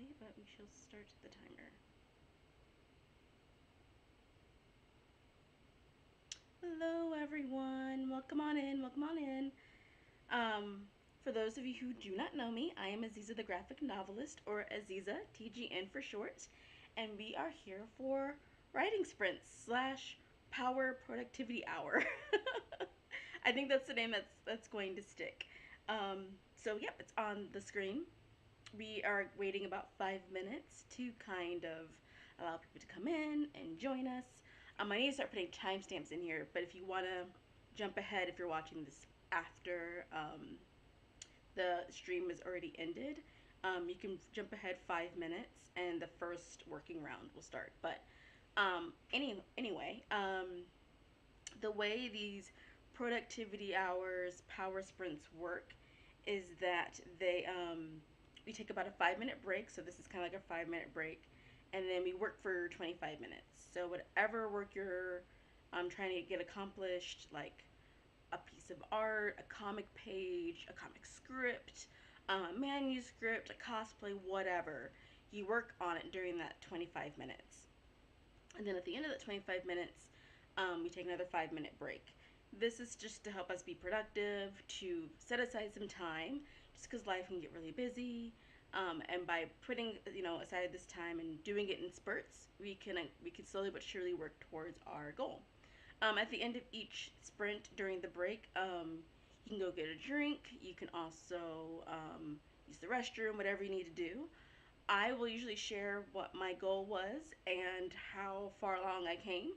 shortly, but we shall start the timer. Hello, everyone. Welcome on in. Welcome on in. Um, for those of you who do not know me, I am Aziza the graphic novelist, or Aziza, TGN for short, and we are here for writing sprints slash power productivity hour. I think that's the name that's going to stick. So yep, it's on the screen. We are waiting about 5 minutes to kind of allow people to come in and join us. I need to start putting timestamps in here, but if you want to jump ahead, if you're watching this after the stream is already ended, you can jump ahead 5 minutes and the first working round will start. But anyway, the way these productivity hours, power sprints work is that we take about a 5 minute break. So this is kind of like a 5 minute break, and then we work for 25 minutes. So whatever work you're trying to get accomplished, like a piece of art, a comic page, a comic script, a manuscript, a cosplay, whatever, you work on it during that 25 minutes. And then at the end of that 25 minutes, we take another 5 minute break. This is just to help us be productive, to set aside some time, just because life can get really busy. And by putting aside this time and doing it in spurts, we can slowly but surely work towards our goal. At the end of each sprint during the break, you can go get a drink. You can also use the restroom, whatever you need to do. I will usually share what my goal was and how far along I came,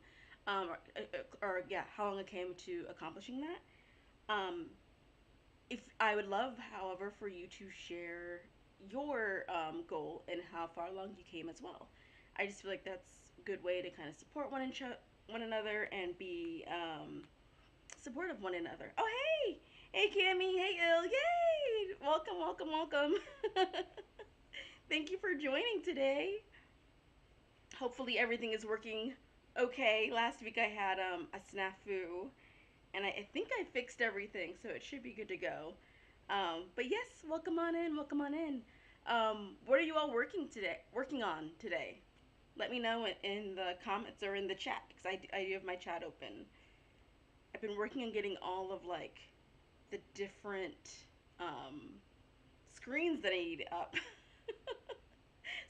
or yeah, how long I came to accomplishing that. If I would love, however, for you to share your goal and how far along you came as well. I just feel like that's a good way to kind of support one another and be supportive of one another. Oh hey Cammy, hey Il, yay! Welcome, welcome, welcome. Thank you for joining today. Hopefully everything is working okay. Last week I had a snafu, and I think I fixed everything, so it should be good to go. But yes, welcome on in, welcome on in. What are you all working on today? Let me know in the comments or in the chat, because I do have my chat open. I've been working on getting all of like the different screens that I need up.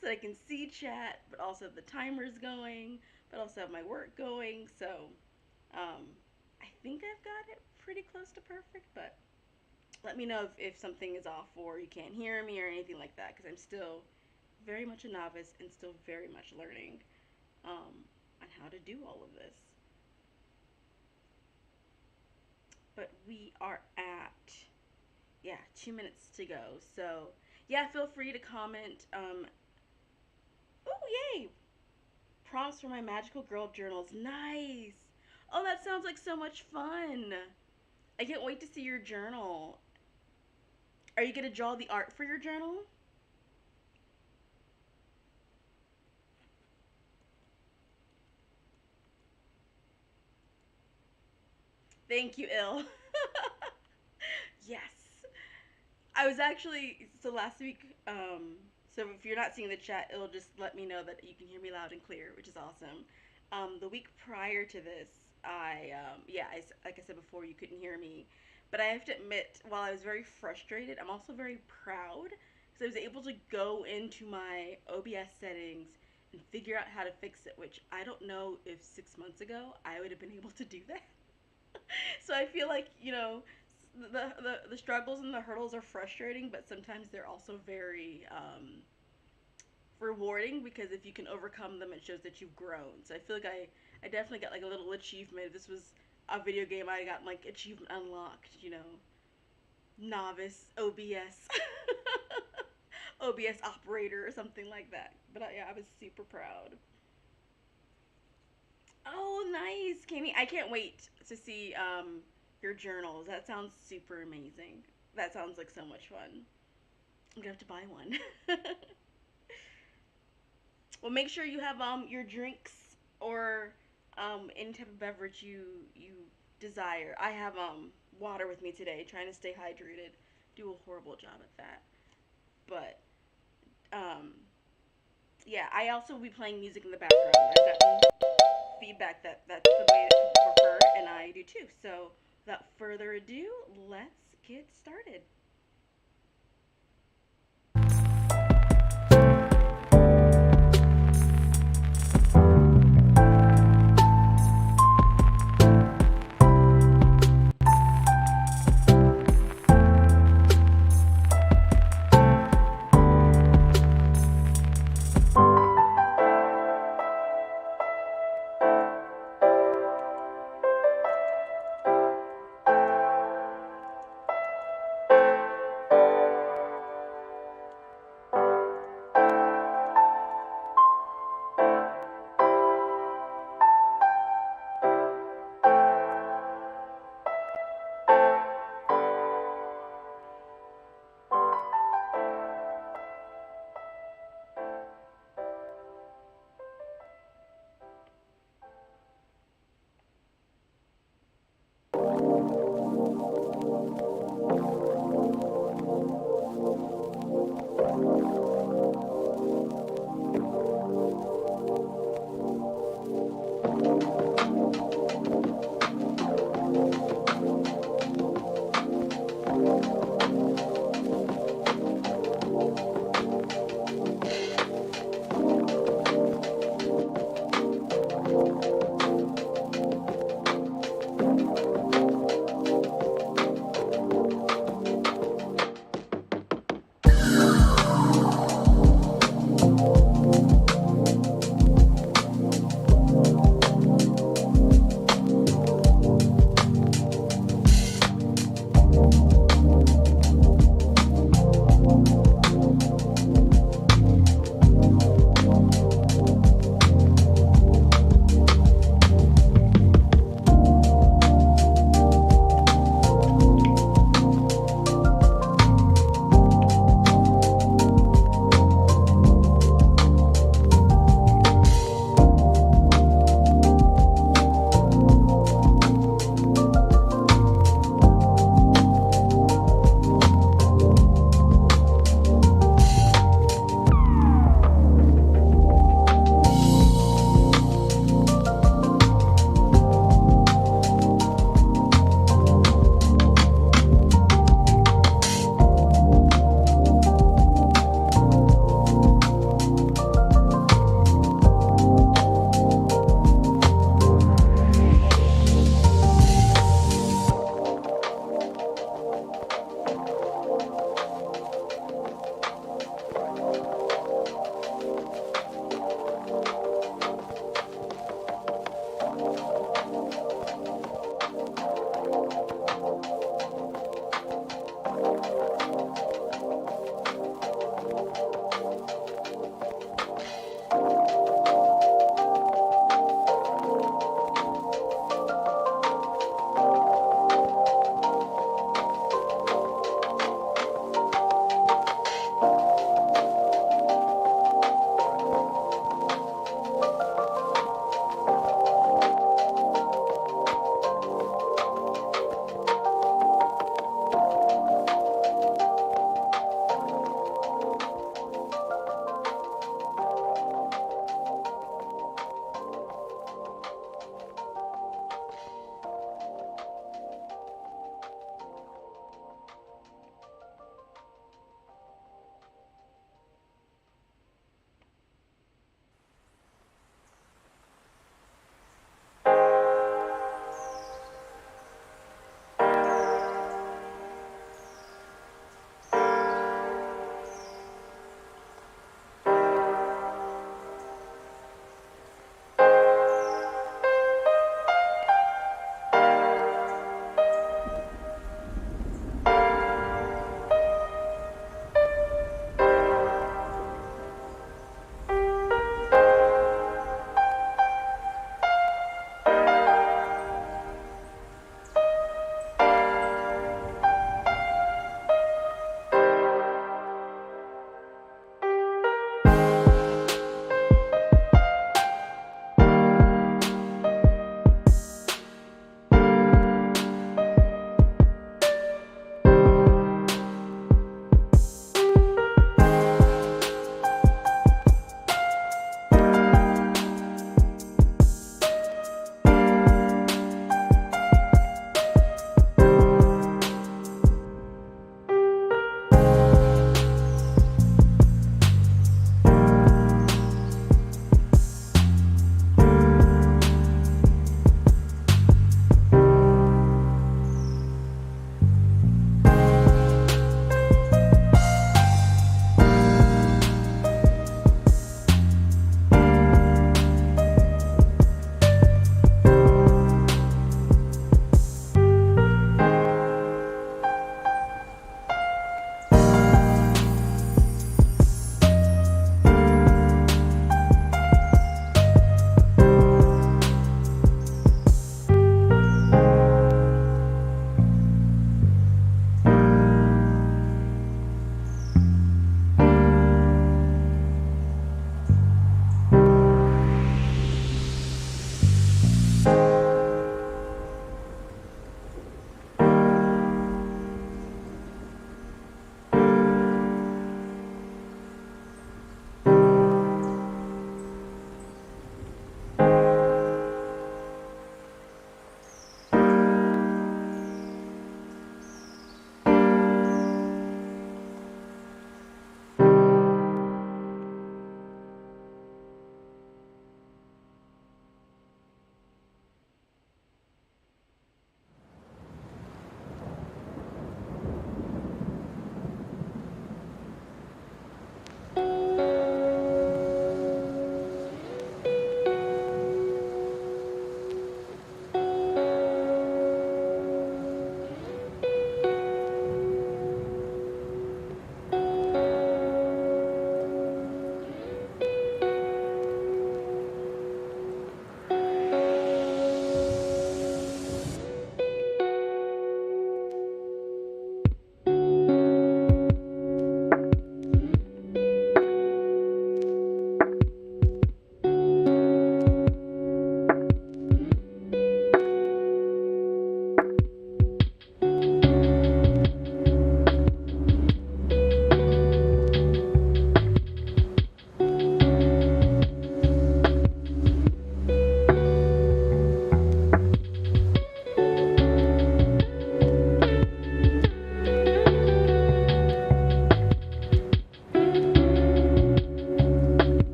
So that I can see chat, but also the timer's going, but also have my work going. So um, I think I've got it pretty close to perfect, but let me know if something is off or you can't hear me or anything like that, because I'm still very much a novice and still very much learning on how to do all of this. But we are at, yeah, 2 minutes to go. So yeah, feel free to comment. Oh, yay! Prompts for my magical girl journals. Nice. Oh, that sounds like so much fun. I can't wait to see your journal. Are you going to draw the art for your journal? Thank you, Il. Yes. I was actually, so last week, so if you're not seeing the chat, it'll just let me know that you can hear me loud and clear, which is awesome. The week prior to this, like I said before, you couldn't hear me. But I have to admit, while I was very frustrated, I'm also very proud because I was able to go into my OBS settings and figure out how to fix it, which I don't know if 6 months ago I would have been able to do that. So I feel like, the struggles and the hurdles are frustrating, but sometimes they're also very rewarding, because if you can overcome them, it shows that you've grown. So I feel like I definitely got like a little achievement. If this was a video game, I got like achievement unlocked, novice OBS. OBS operator or something like that. But yeah, I was super proud. Oh, nice, Kami. I can't wait to see your journals. That sounds super amazing. That sounds like so much fun. I'm gonna have to buy one. Well, make sure you have your drinks or any type of beverage you desire. I have water with me today, trying to stay hydrated. Do a horrible job at that, but um Yeah, I also will be playing music in the background. I've gotten feedback that that's the way that people prefer, and I do too. So, without further ado, let's get started.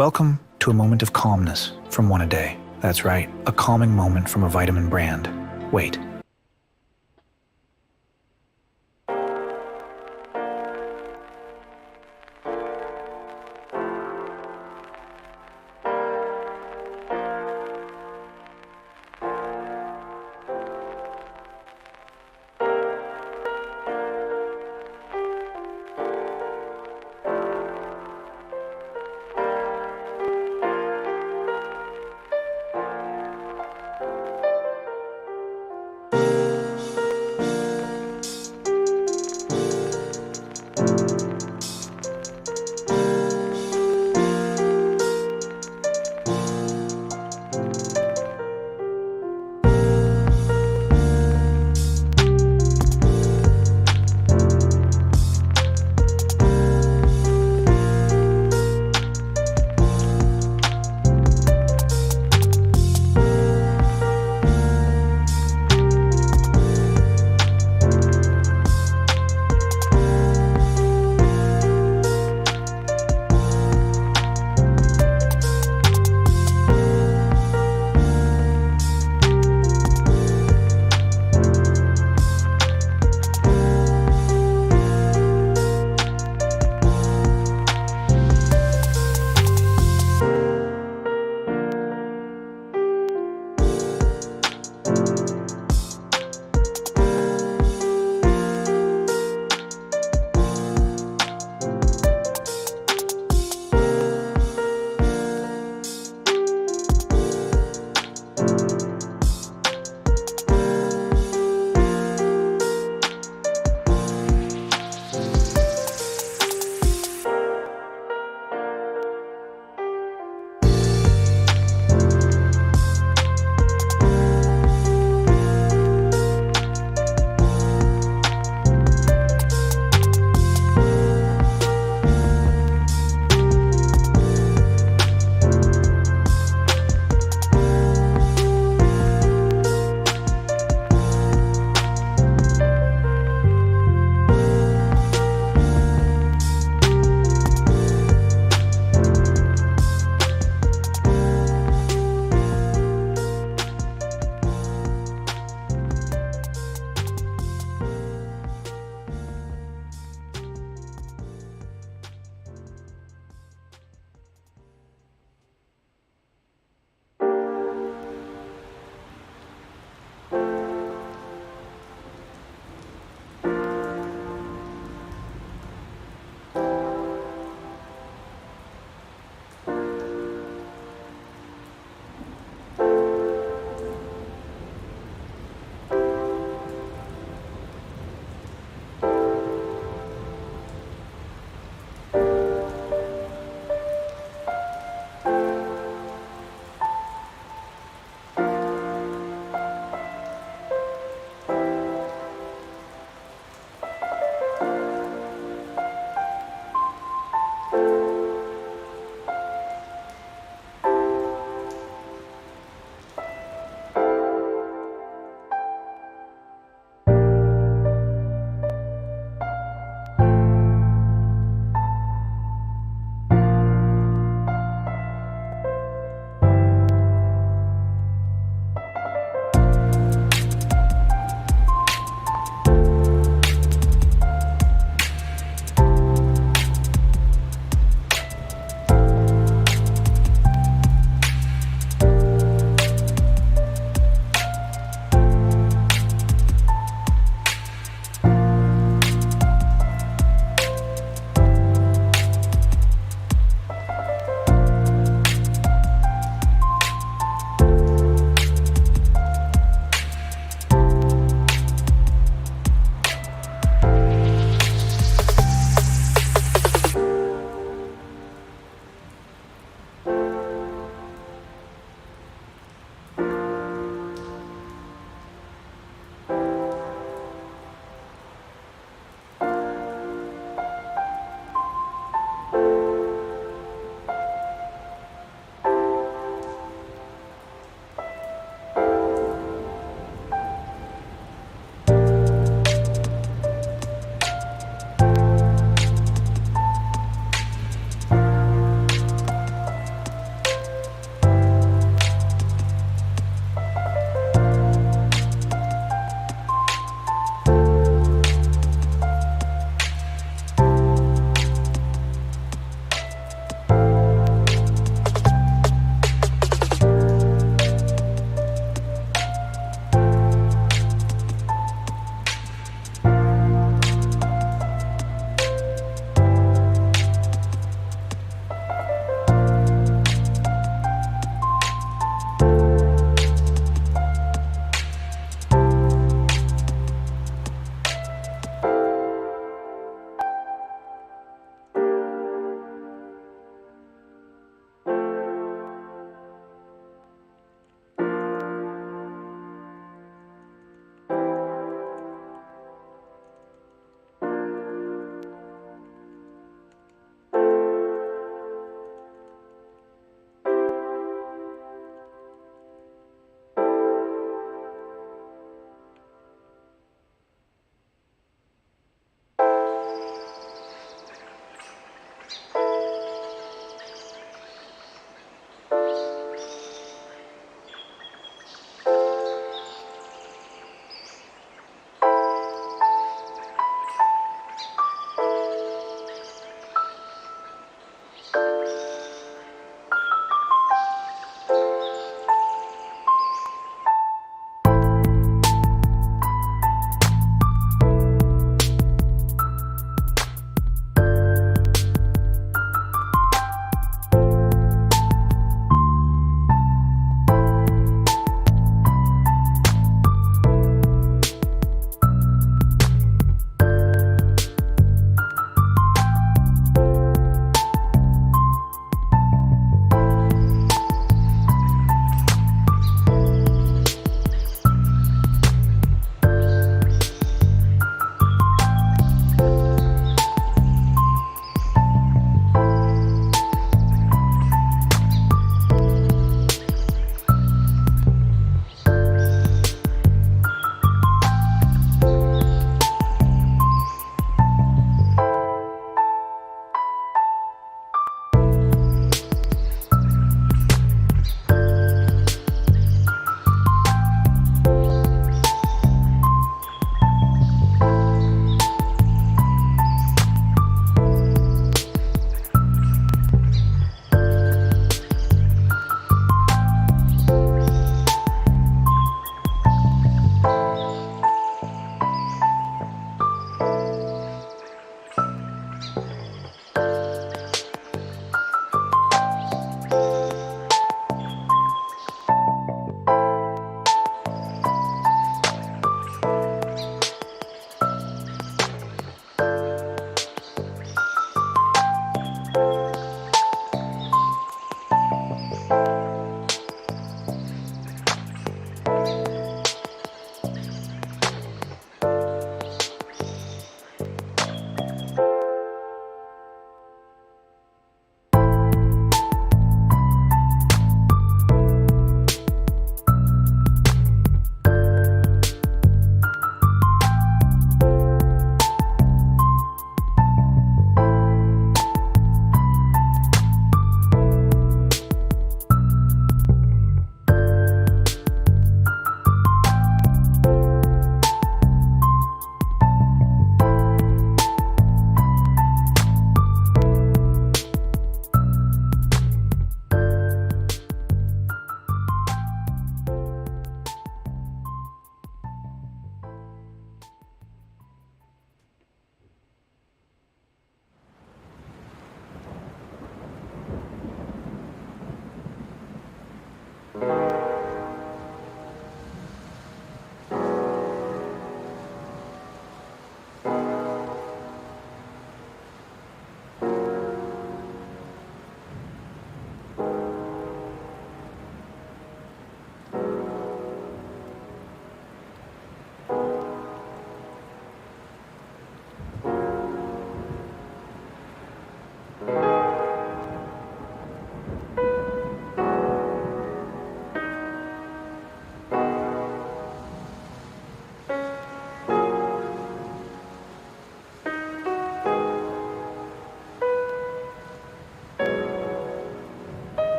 Welcome to a moment of calmness from One a Day. That's right, a calming moment from a vitamin brand. Wait.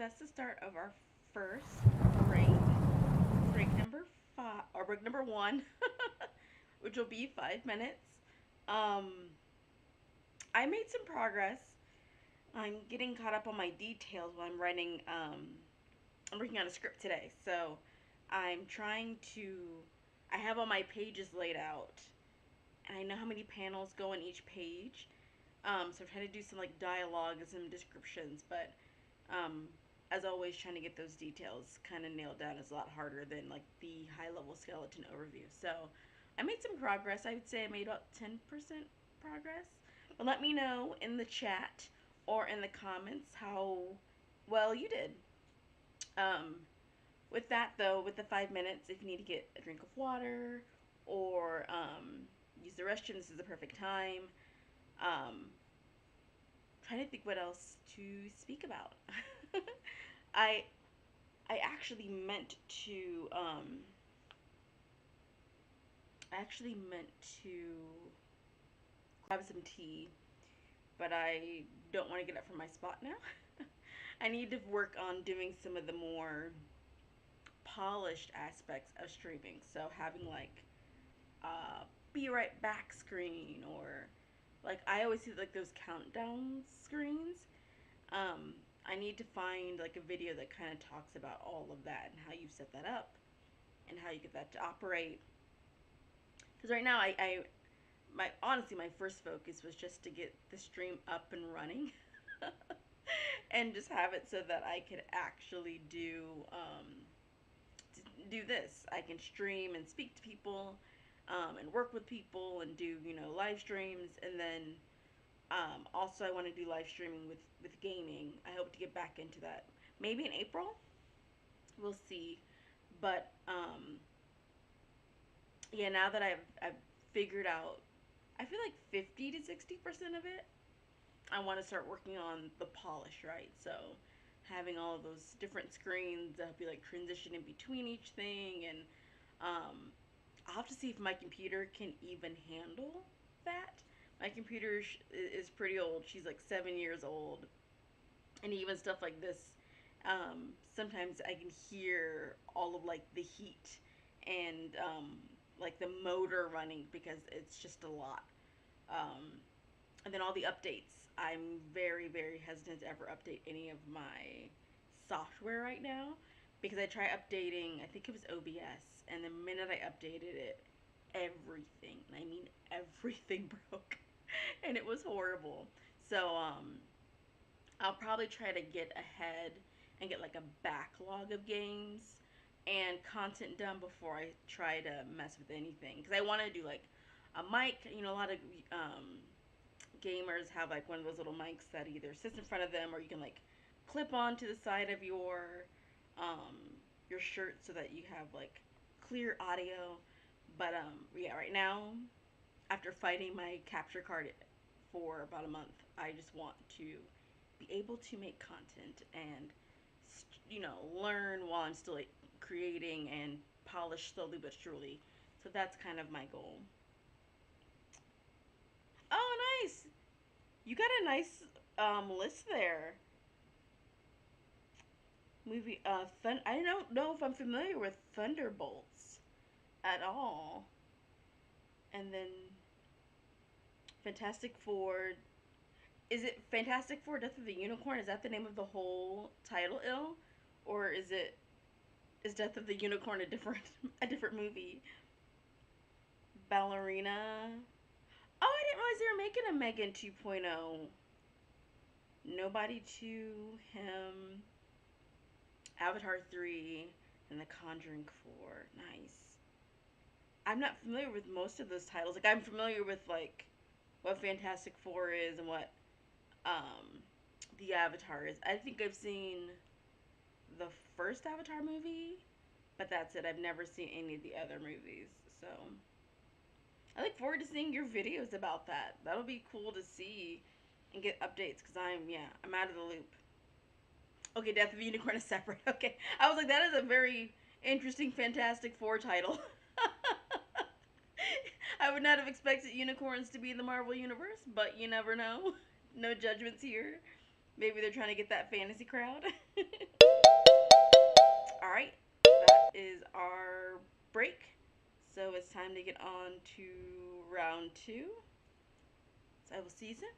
that's the start of our first break. Break number five, or break number one, which will be 5 minutes. Um, I made some progress. I'm getting caught up on my details while I'm writing. I'm working on a script today, so I'm trying to. I have all my pages laid out, and I know how many panels go in each page. So I'm trying to do some like dialogue and some descriptions, but um, as always, trying to get those details kind of nailed down is a lot harder than like the high level skeleton overview. So I made some progress. I would say I made about 10% progress. But let me know in the chat or in the comments how well you did. Um, with that though, with the 5 minutes, if you need to get a drink of water or use the restroom, this is the perfect time. Um, Trying to think what else to speak about. I I actually meant to I actually meant to grab some tea, but I don't want to get up from my spot now. I need to work on doing some of the more polished aspects of streaming. So having like be right back screen, or like I always see like those countdown screens. I need to find like a video that kind of talks about all of that and how you set that up and how you get that to operate. Because right now, my honestly my first focus was just to get the stream up and running, and just have it so that I could actually do this. I can stream and speak to people, and work with people and do live streams, and then also I want to do live streaming with gaming. I hope to get back into that maybe in April. We'll see, but yeah, now that I've figured out, I feel like 50 to 60% of it, I want to start working on the polish, right? So having all of those different screens that be like transition in between each thing, and um, I'll have to see if my computer can even handle that. My computer is pretty old. She's like 7 years old, and even stuff like this, sometimes I can hear all of like the heat and like the motor running because it's just a lot. Um, and then all the updates. I'm very, very hesitant to ever update any of my software right now because I tried updating, I think it was OBS, and the minute I updated it, everything, and I mean everything broke. And it was horrible. So, I'll probably try to get ahead and get like a backlog of games and content done before I try to mess with anything. Because I want to do like a mic. A lot of um, gamers have like one of those little mics that either sits in front of them or you can like clip onto the side of um, your shirt so that you have like clear audio. But yeah, right now, after fighting my capture card for about a month, I just want to be able to make content and learn while I'm still like, creating and polish slowly but surely. So that's kind of my goal. Oh, nice! You got a nice list there. Movie I don't know if I'm familiar with Thunderbolts at all. And then Fantastic Four. Is it Fantastic Four: Death of the Unicorn? Is that the name of the whole title? Ill, or is Death of the Unicorn a different a different movie? Ballerina. Oh, I didn't realize they were making a Megan 2.0. Nobody to him. Avatar 3 and The Conjuring 4. Nice. I'm not familiar with most of those titles. Like I'm familiar with like what Fantastic Four is and what um the Avatar is. I think I've seen the first Avatar movie, but that's it. I've never seen any of the other movies. So I look forward to seeing your videos about that. That'll be cool to see and get updates because I'm out of the loop. Okay, Death of the Unicorn is separate. Okay, I was like, that is a very interesting Fantastic Four title. I would not have expected unicorns to be in the Marvel universe, but you never know. No judgments here. Maybe they're trying to get that fantasy crowd. All right, that is our break. So it's time to get on to round two. So I will see you soon.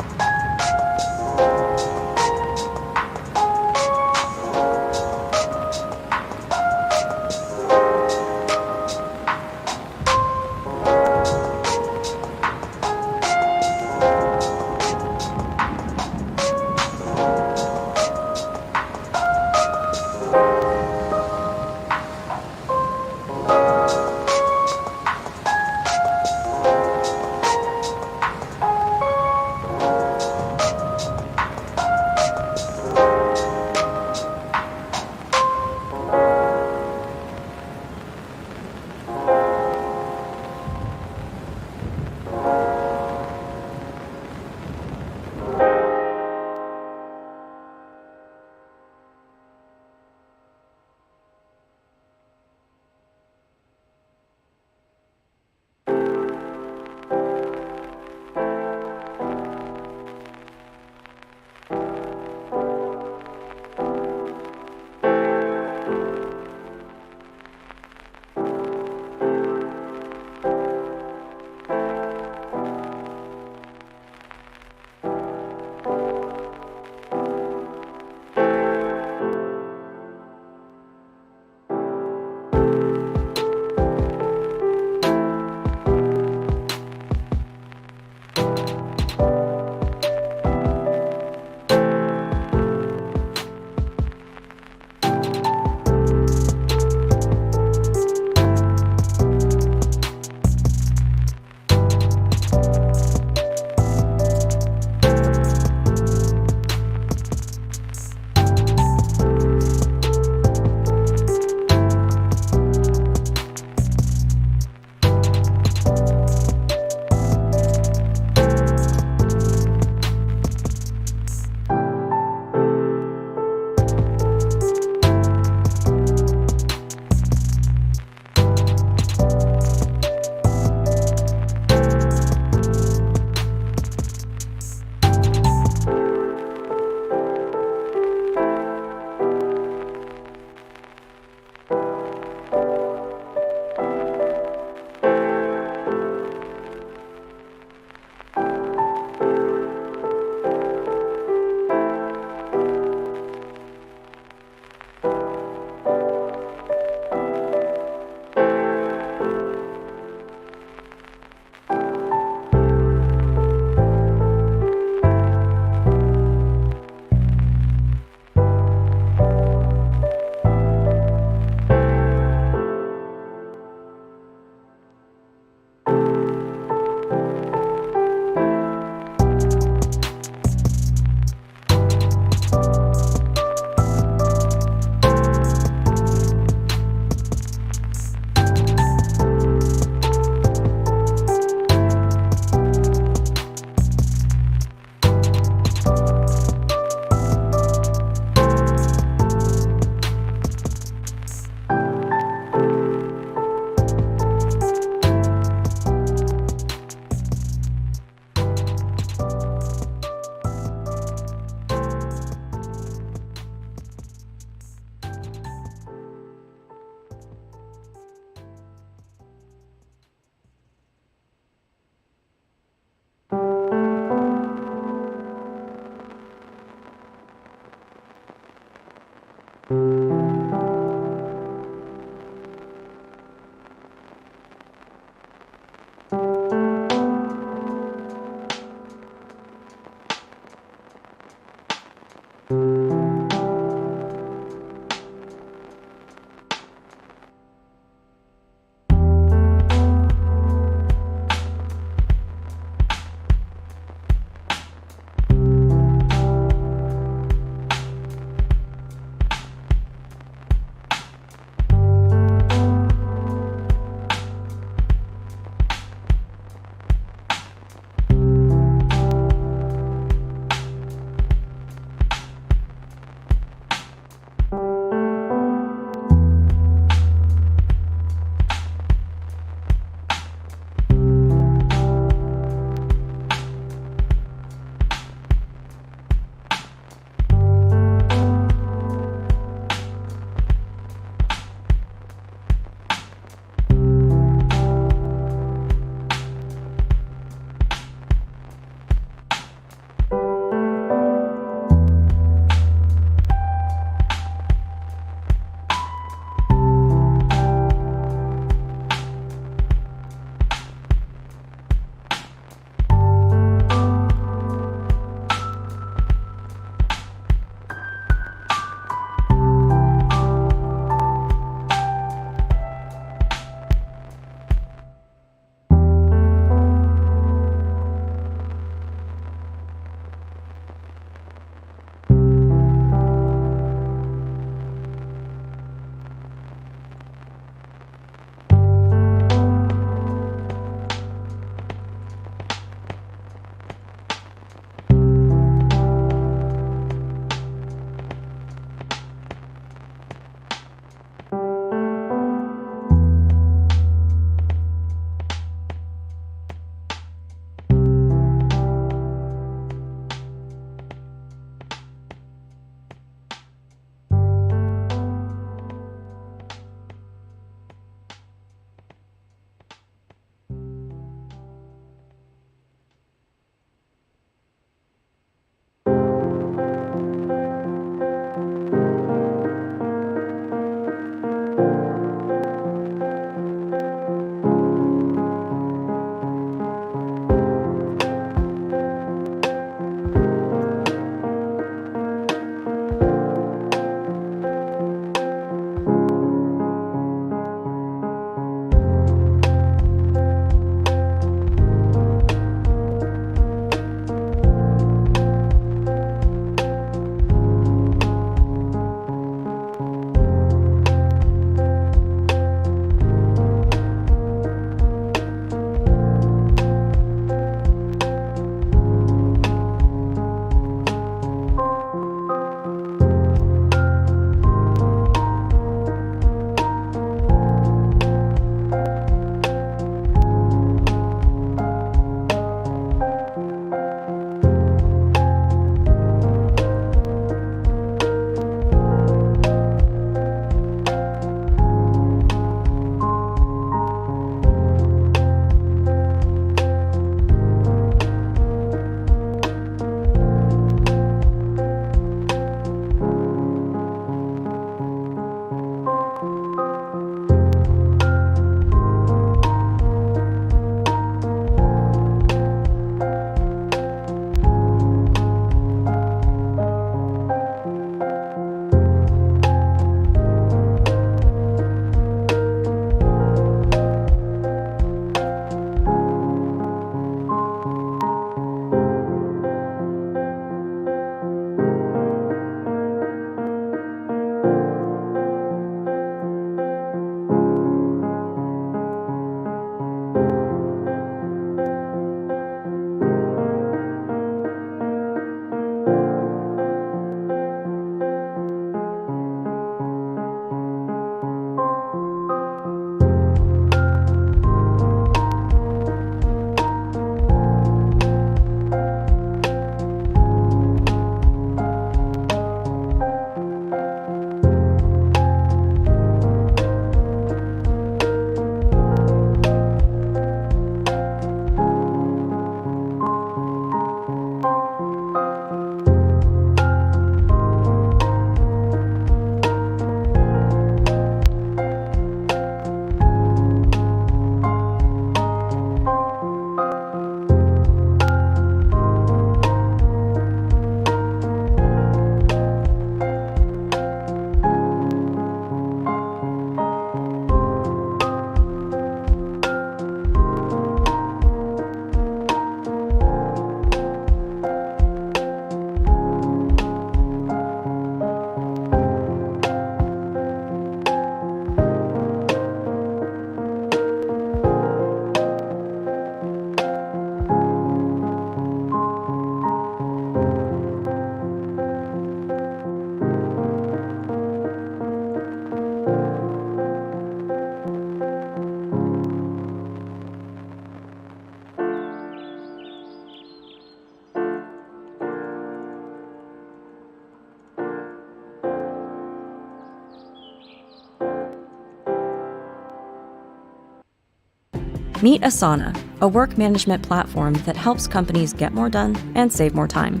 Meet Asana, a work management platform that helps companies get more done and save more time.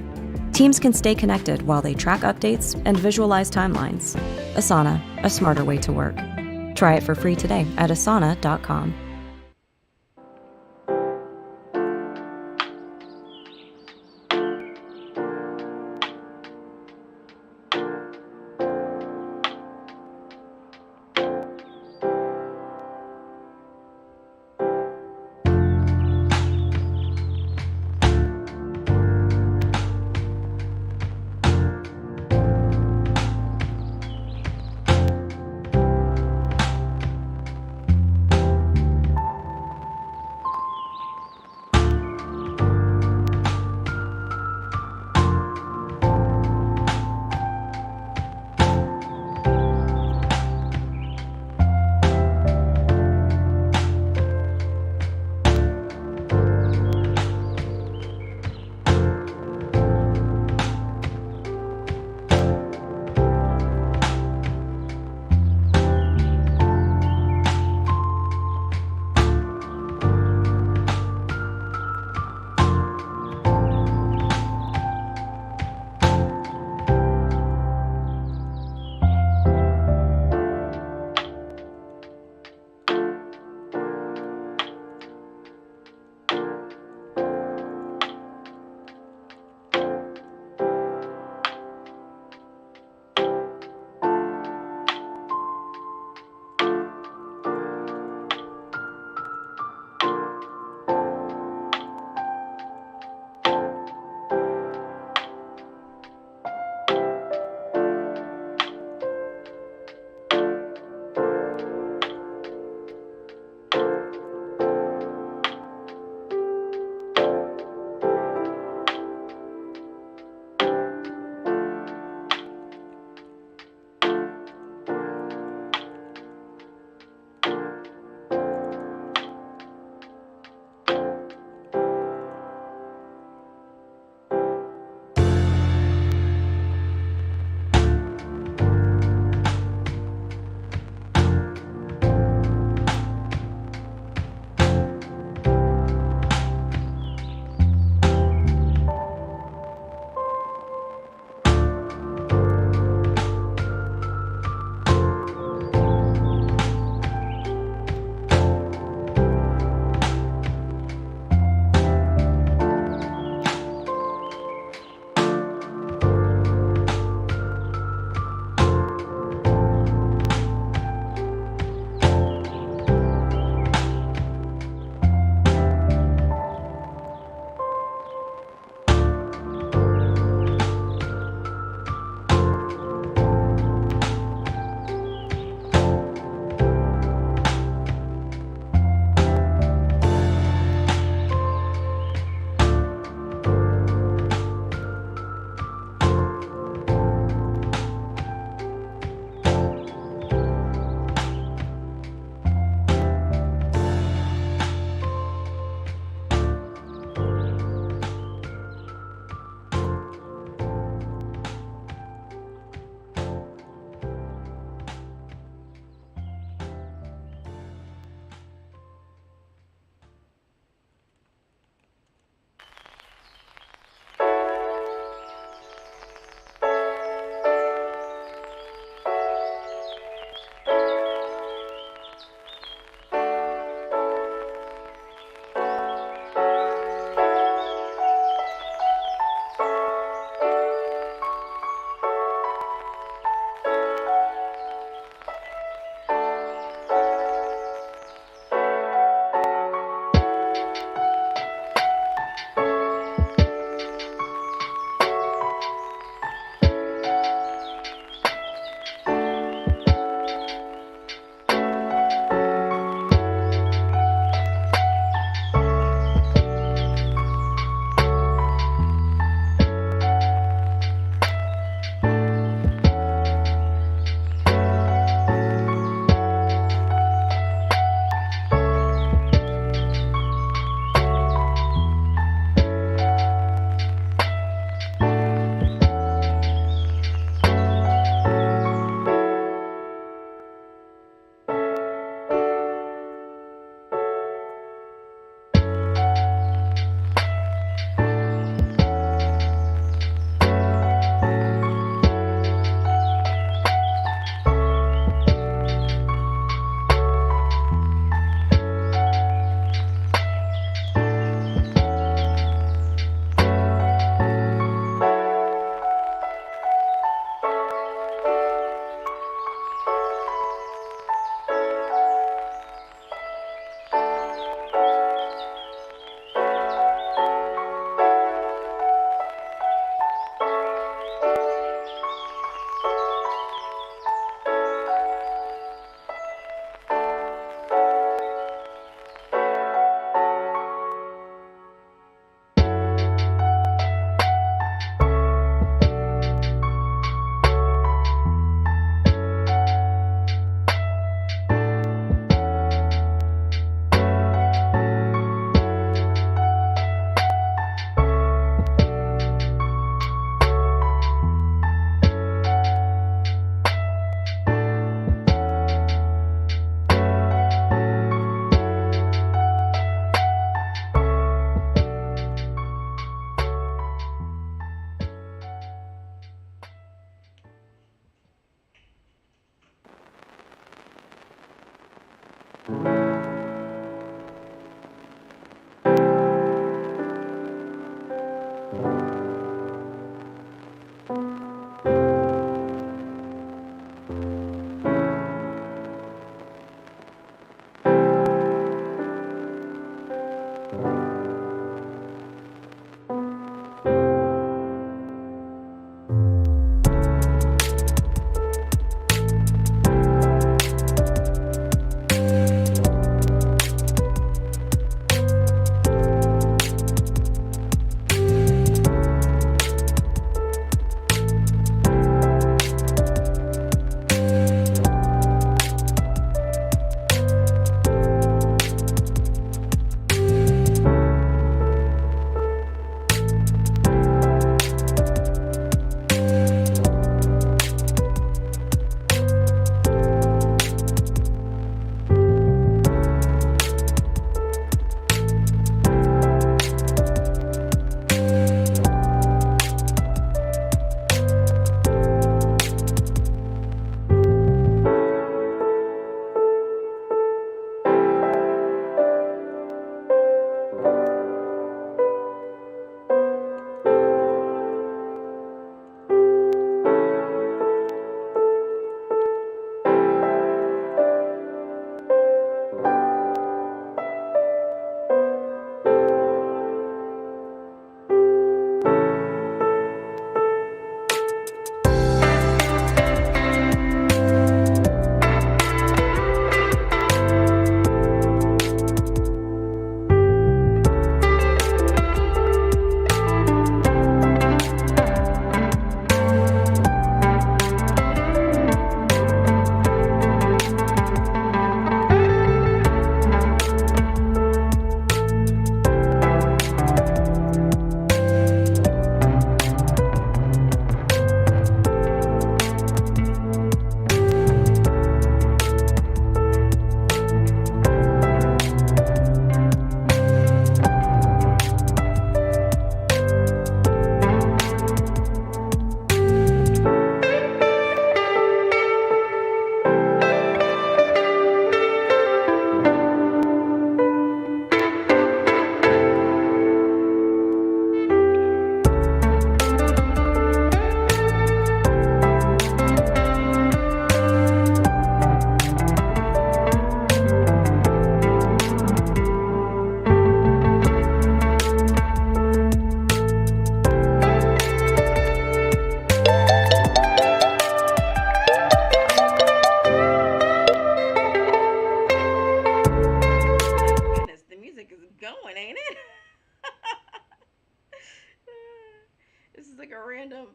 Teams can stay connected while they track updates and visualize timelines. Asana, a smarter way to work. Try it for free today at asana.com.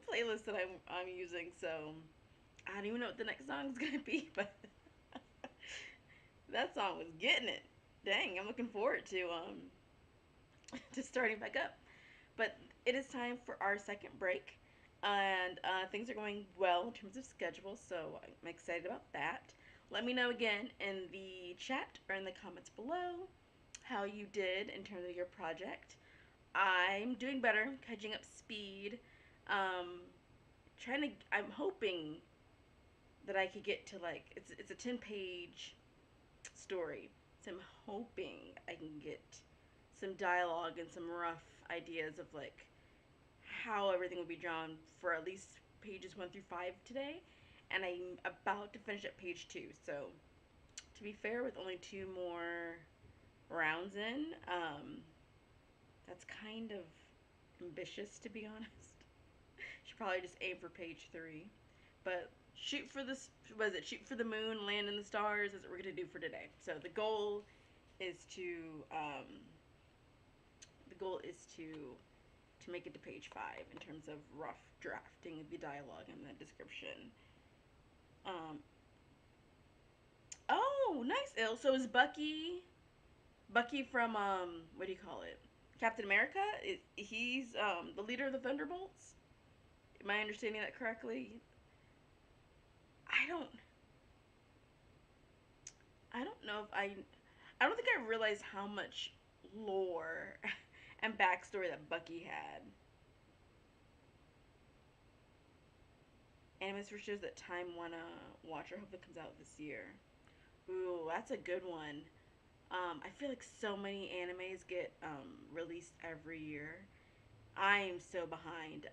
playlist that I'm using, so I don't even know what the next song is gonna be, but that song was getting it. Dang, I'm looking forward to to starting back up. But it is time for our second break, and things are going well in terms of schedule, so I'm excited about that. Let me know again in the chat or in the comments below how you did in terms of your project. I'm doing better, catching up speed. Um, I'm hoping that I could get to like it's a 10-page story, so I'm hoping I can get some dialogue and some rough ideas of like how everything will be drawn for at least pages 1 through 5 today, and I'm about to finish at page 2. So to be fair, with only 2 more rounds in, that's kind of ambitious to be honest. Should probably just aim for page 3, but shoot for this. Was it shoot for the moon, land in the stars? Is what we're gonna do for today. So is to um, the goal is to make it to page 5 in terms of rough drafting the dialogue and the description. Um, oh, nice, Ill. So is Bucky from what do you call it? Captain America? He's the leader of the Thunderbolts. Am I understanding that correctly? I don't I don't know if I don't think I realized how much lore and backstory that Bucky had. Animes for shows that Time wanna watch. I hope it comes out this year. Ooh, that's a good one. I feel like so many animes get released every year. I am so behind.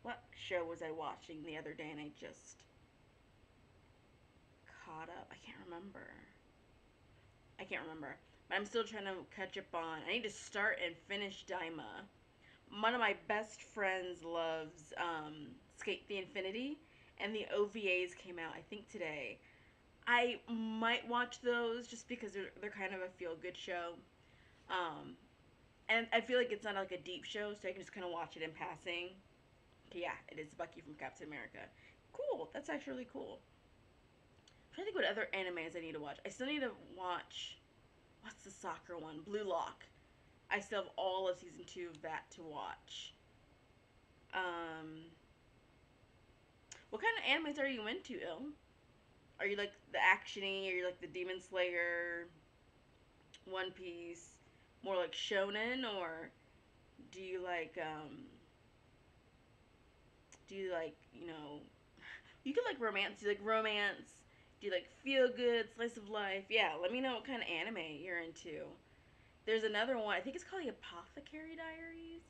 What show was I watching the other day and I just caught up? I can't remember. I can't remember. But I'm still trying to catch up on. I need to start and finish Daima. One of my best friends loves Skate the Infinity, and the OVAs came out, I think, today. I might watch those just because they're kind of a feel good show. Um, and I feel like it's not like a deep show, so I can just kind of watch it in passing. Yeah, it is Bucky from Captain America. Cool. That's actually really cool. I'm trying to think what other animes I need to watch. I still need to watch. What's the soccer one? Blue Lock. I still have all of season 2 of that to watch. Um, what kind of animes are you into, Il? Are you like the actiony? Are you like the Demon Slayer, One Piece, more like shonen, or do you like do you like you could like romance? Do you like romance? Do you like feel good slice of life? Yeah, let me know what kind of anime you're into. There's another one. I think it's called the Apothecary Diaries,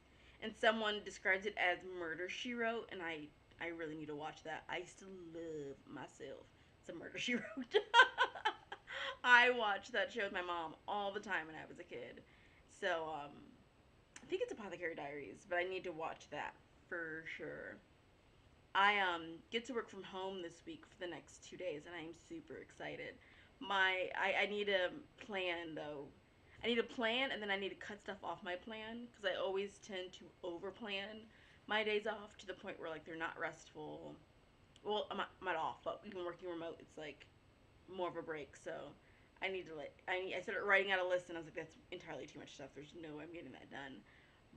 and someone describes it as Murder She Wrote, and I really need to watch that. I used to love myself some Murder She Wrote. I watched that show with my mom all the time when I was a kid. So I think it's Apothecary Diaries, but I need to watch that for sure. I get to work from home this week for the next 2 days, and I am super excited. I need to plan though. I need to plan, and then I need to cut stuff off my plan because I always tend to over plan my days off to the point where like they're not restful. Well, I'm not off, but even working remote, it's like more of a break. So I need to like I started writing out a list, and I was like, that's entirely too much stuff. There's no way I'm getting that done.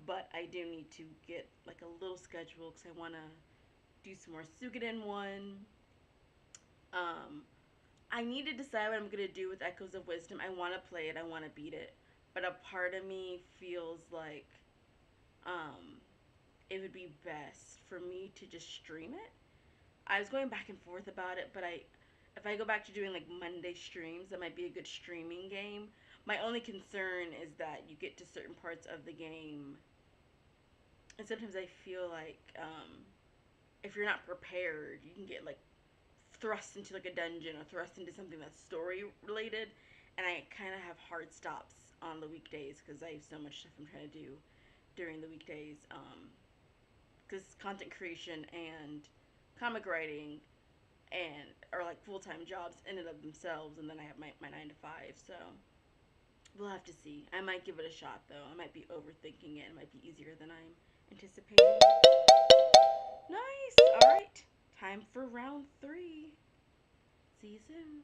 But I do need to get like a little schedule because I want to do some more Suikoden one. Um, I need to decide what I'm gonna do with Echoes of Wisdom. I want to play it. I want to beat it, but a part of me feels like um, it would be best for me to just stream it. I was going back and forth about it, but if I go back to doing like Monday streams, that might be a good streaming game. My only concern is that you get to certain parts of the game, and sometimes I feel like if you're not prepared, you can get like thrust into like a dungeon or thrust into something that's story related, and I kind of have hard stops on the weekdays because I have so much stuff I'm trying to do during the weekdays. Because content creation and comic writing and are like full time jobs in and of themselves, and then I have my 9 to 5. So we'll have to see. I might give it a shot though. I might be overthinking it. It might be easier than I'm Anticipating. Nice. All right. Time for round 3. See you soon.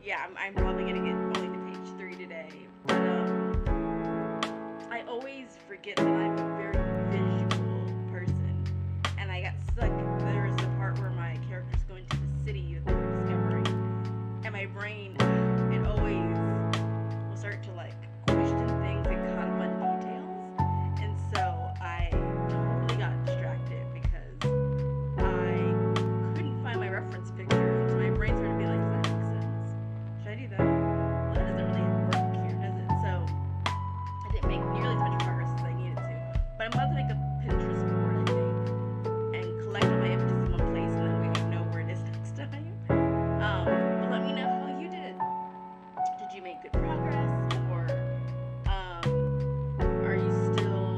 Yeah, I'm probably gonna get only to page 3 today. But I always forget that I'm a very visual person, and I got stuck. There was the part where my character's going to the city that they were discovering, and my brain, it always will start to like question things and caught up on details, and so I totally got distracted because I couldn't find my reference picture, so my brain started to be like, does that make sense? Should I do that? Well, that doesn't really work here, does it? So I didn't make nearly as much progress as I needed to. But I'm about to make a Pinterest board, I think, and collect all my images in one place, and then we know where it is next time. But let me know how you did. Did you make good progress, or are you still,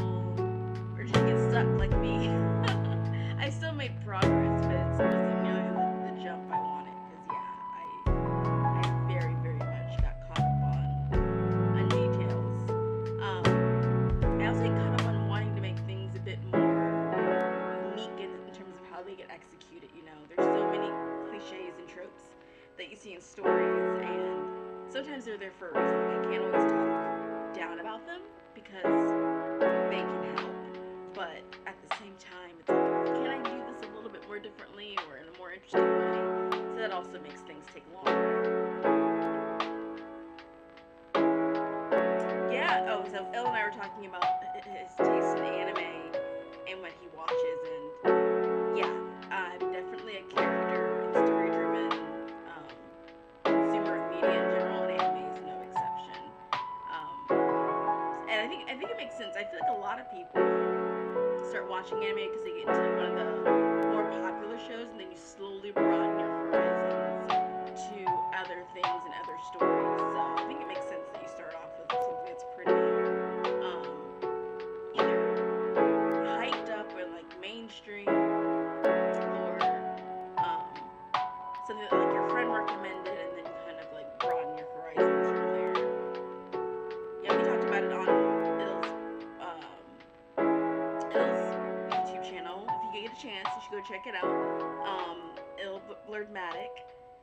or did you get stuck like me? I still made progress, but it wasn't nearly the jump I wanted. Because I very, very much got caught up on details. I also get caught up on wanting to make things a bit more unique in terms of how they get executed. You know, there's so many cliches and tropes that you see in stories, and sometimes they're there for a reason. Like, I can't always talk down about them because they can help, but at the same time, it's like, can I do this a little bit more differently or in a more interesting way? So that also makes things take longer. Yeah. Oh, so Elle and I were talking about his taste in anime and what he watches, and yeah, I'm definitely a character and story-driven consumer of media in general, and anime is no exception. And I think it makes sense. I feel like a lot of people start watching anime because they get into like one of the more popular shows, and then you slowly broaden your horizons to other things and other stories. So I think it makes sense that you start off with something that's pretty either hyped up or like mainstream, or something that like your friend recommended, and then you kind of like broaden your horizons from there. Yeah, we talked about it on Ill's YouTube channel. If you get a chance, you should go check it out. Ill Blurredmatic.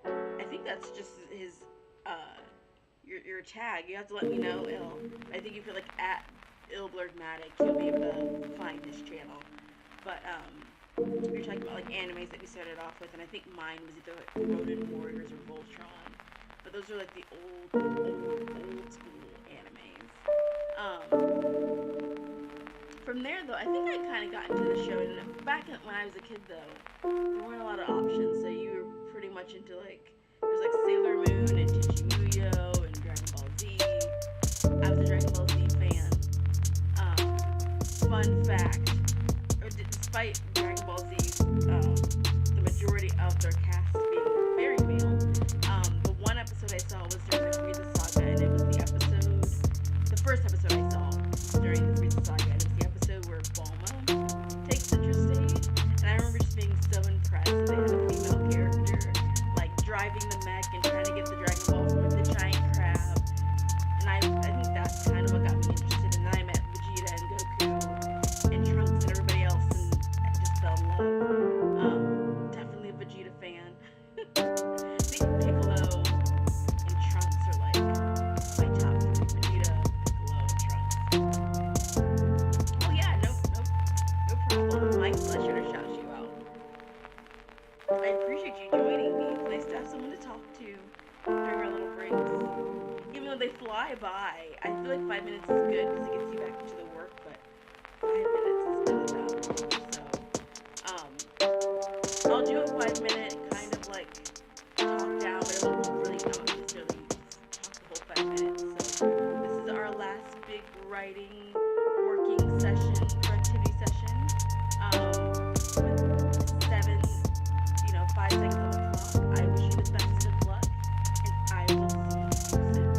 I think that's just his your tag. You have to let me know, Ill. I think if you're like at Ill Blurredmatic, you'll be able to find his channel. But we were talking about like animes that we started off with, and I think mine was either like Ronin Warriors or Voltron. But those are like the old school animes. From there, though, I think I kind of got into the show. And back when I was a kid, though, there weren't a lot of options. So you were pretty much into like, there's like Sailor Moon and Chichimuyo and Dragon Ball Z. I was a Dragon Ball Z fan. Fun fact, despite Dragon Ball Z, the majority of their cast being very male, the one episode I saw was during the Frieza Saga, and it was the first episode I saw during the Frieza Saga, and it was the episode where Bulma takes center stage, and I remember just being so impressed that they had a female character, like, driving the mech and trying to get the Dragon Ball from the giant crab, and I think that's kind of what got me interested, and then I met Vegeta and Goku and Trunks and everybody else, and I just fell in love. Definitely a Vegeta fan. I think Piccolo and Trunks are like my top 3. Vegeta, Piccolo, and Trunks. Oh yeah, no problem. My pleasure to shout you out. I appreciate you joining me. It's nice to have someone to talk to during our little breaks. Even though they fly by, I feel like 5 minutes is good because it gets you back into the work, but 5 minutes is not that long. So, I'll do a 5-minute kind of like talk down, but it won't really not necessarily talk the whole 5 minutes. So this is our last big writing, working session, productivity session. With 7, 5 seconds on the clock. I wish you the best of luck, and I will see you soon.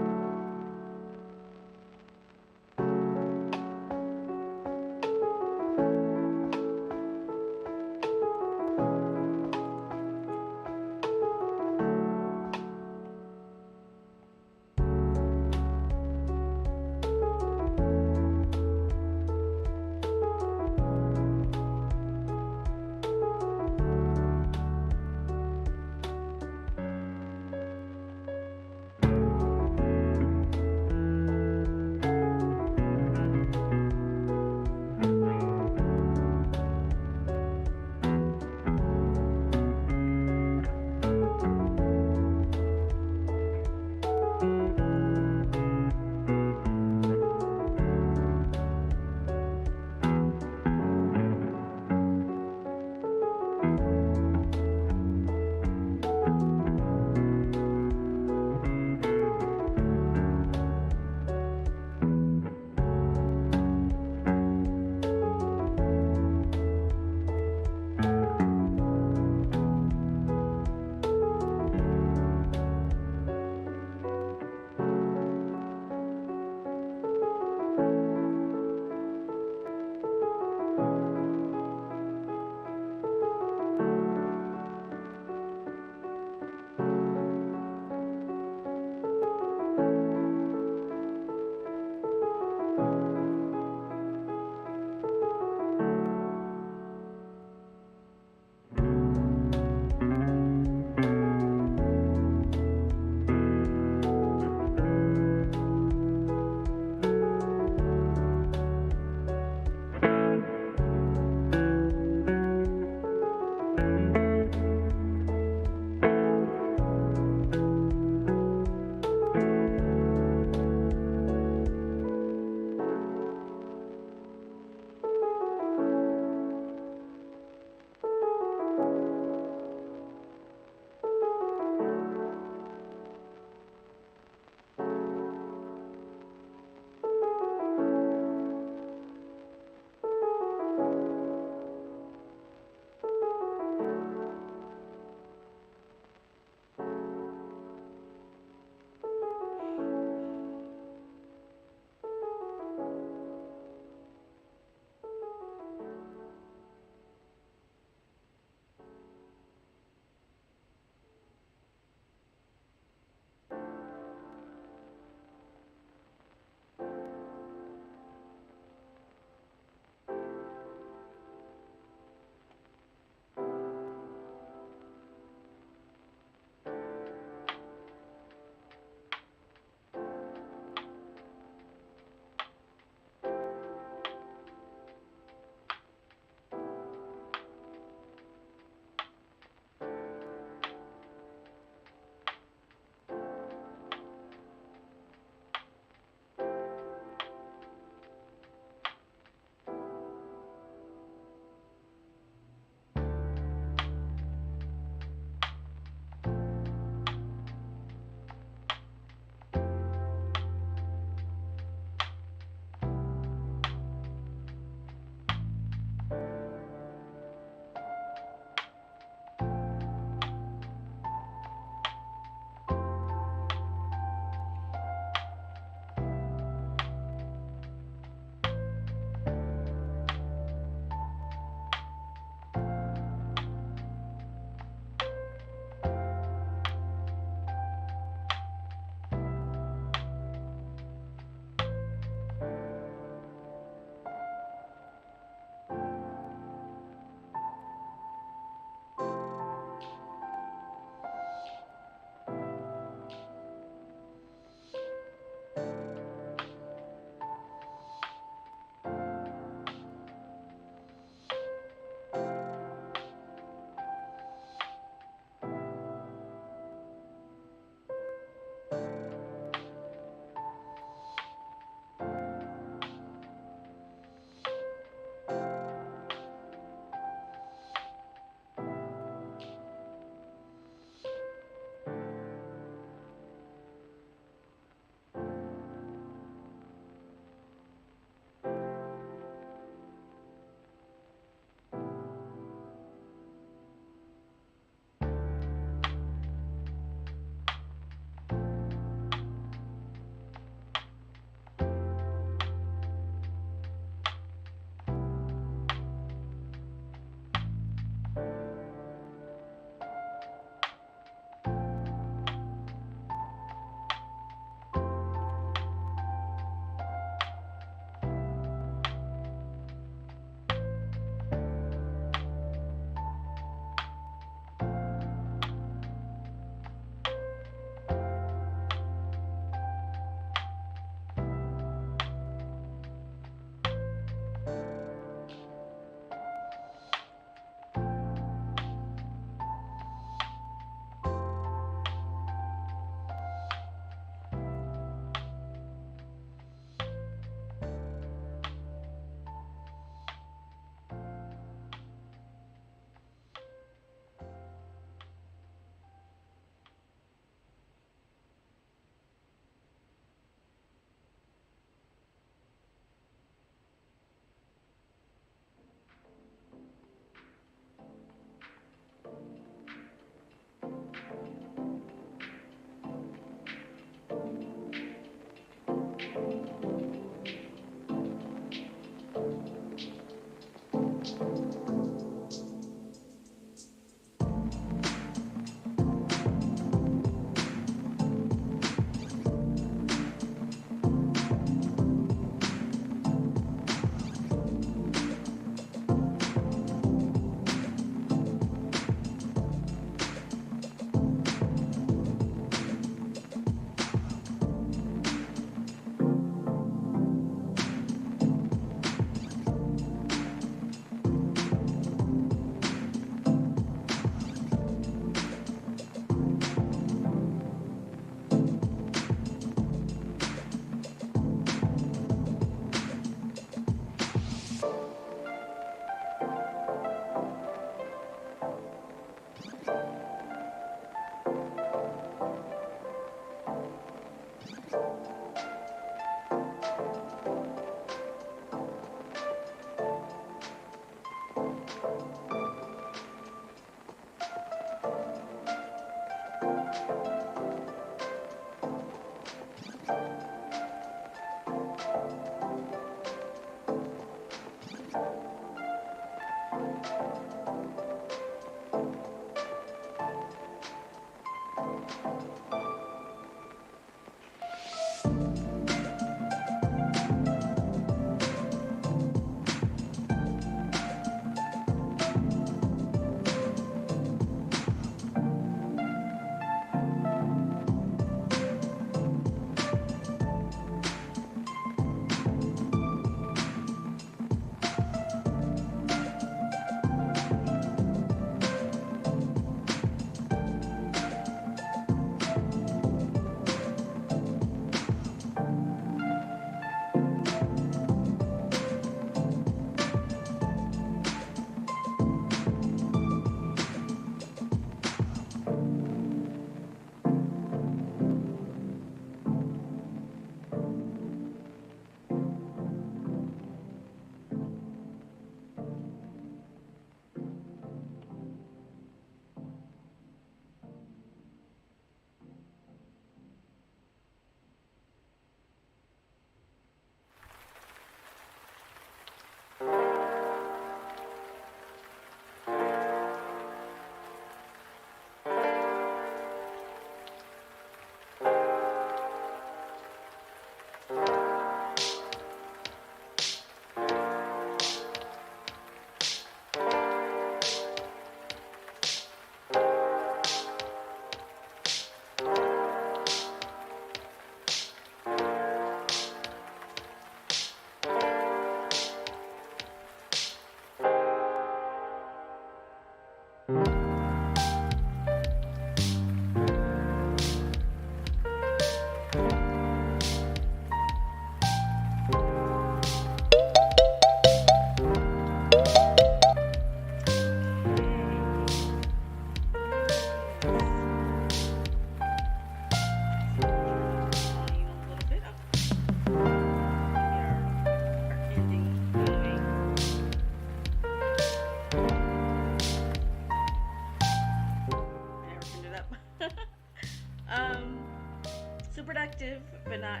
So productive, but not.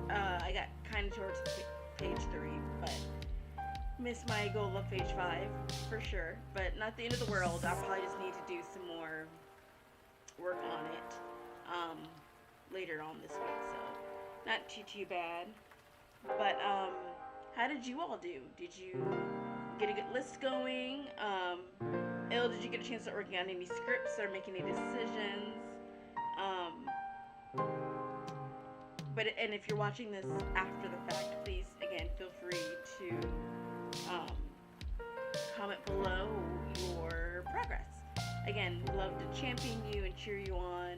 I got kind of towards page 3, but missed my goal of page 5 for sure. But not the end of the world. I'll probably just need to do some more work on it later on this week. So not too bad. But how did you all do? Did you get a good list going? Elle, did you get a chance to start working on any scripts or make any decisions? Um, and if you're watching this after the fact, please again feel free to comment below your progress. Again, love to champion you and cheer you on,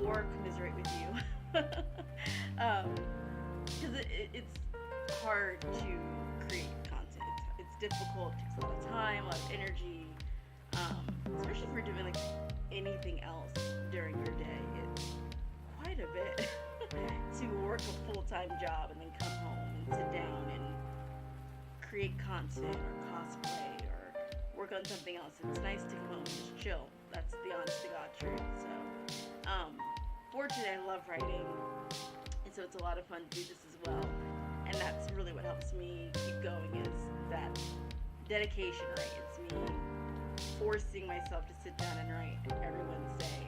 or commiserate with you, because it's hard to create content. It's difficult. It takes a lot of time, a lot of energy, especially if you're doing like anything else during your day. It's quite a bit to work a full-time job and then come home and sit down and create content or cosplay or work on something else. It's nice to come home and just chill. That's the honest to God truth. So, fortunately, I love writing, and so it's a lot of fun to do this as well. And that's really what helps me keep going is that dedication, right? It's me forcing myself to sit down and write every Wednesday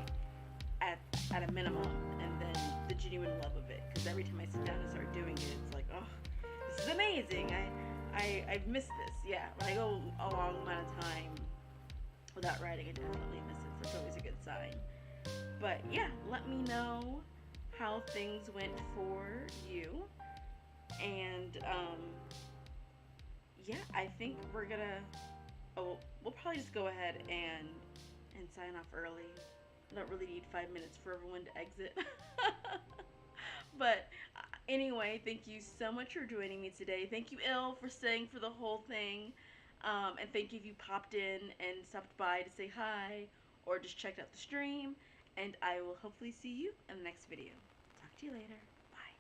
at a minimum, and then the genuine love of it. Because every time I sit down and start doing it, it's like, oh, this is amazing. I've missed this. Yeah, when I go a long amount of time without writing, I definitely miss it. So it's always a good sign. But yeah, let me know how things went for you. And yeah, I think we're gonna. Oh, we'll probably just go ahead and sign off early. I don't really need 5 minutes for everyone to exit. But anyway, thank you so much for joining me today. Thank you, Il, for staying for the whole thing. And thank you if you popped in and stopped by to say hi or just checked out the stream. And I will hopefully see you in the next video. Talk to you later. Bye.